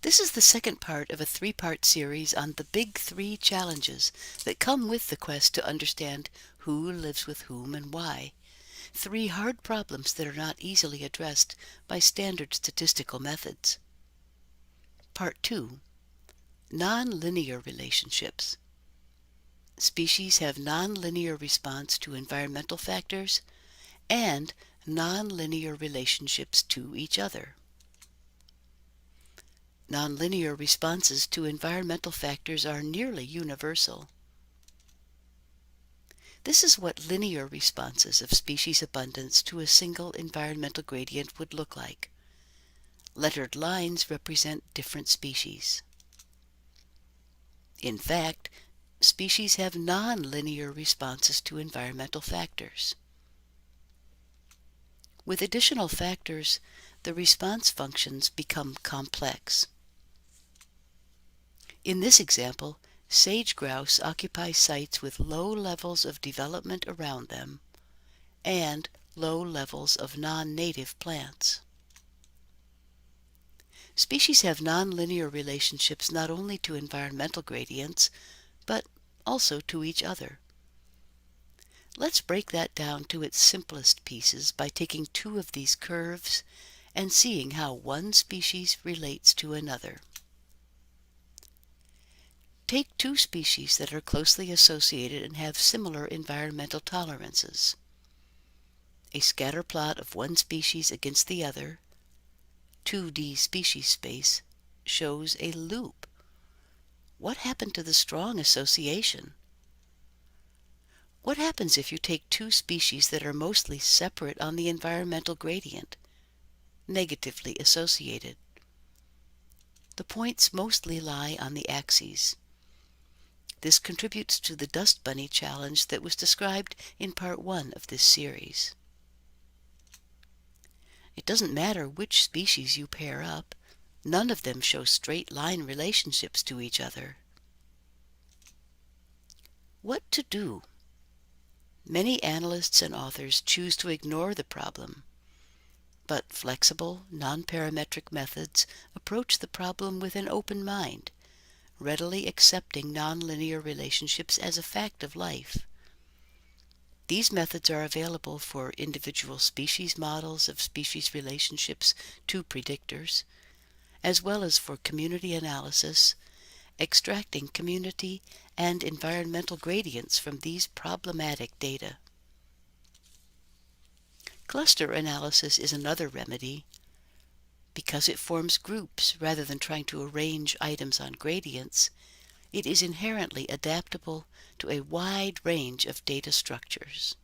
This is the second part of a three-part series on the big three challenges that come with the quest to understand who lives with whom and why. Three hard problems that are not easily addressed by standard statistical methods. Part 2. Nonlinear relationships. Species have nonlinear response to environmental factors and nonlinear relationships to each other. Nonlinear responses to environmental factors are nearly universal. This is what linear responses of species abundance to a single environmental gradient would look like. Lettered lines represent different species. In fact, species have nonlinear responses to environmental factors. With additional factors, the response functions become complex. In this example, sage grouse occupy sites with low levels of development around them and low levels of non-native plants. Species have nonlinear relationships not only to environmental gradients, but also to each other. Let's break that down to its simplest pieces by taking two of these curves and seeing how one species relates to another. Take two species that are closely associated and have similar environmental tolerances. A scatter plot of one species against the other, 2D species space, shows a loop. What happened to the strong association? What happens if you take two species that are mostly separate on the environmental gradient, negatively associated? The points mostly lie on the axes. This contributes to the dust bunny challenge that was described in part 1 of this series. It doesn't matter which species you pair up, none of them show straight line relationships to each other. What to do? Many analysts and authors choose to ignore the problem, but flexible, non-parametric methods approach the problem with an open mind, readily accepting nonlinear relationships as a fact of life. These methods are available for individual species models of species relationships to predictors, as well as for community analysis, extracting community and environmental gradients from these problematic data. Cluster analysis is another remedy. Because it forms groups rather than trying to arrange items on gradients, it is inherently adaptable to a wide range of data structures.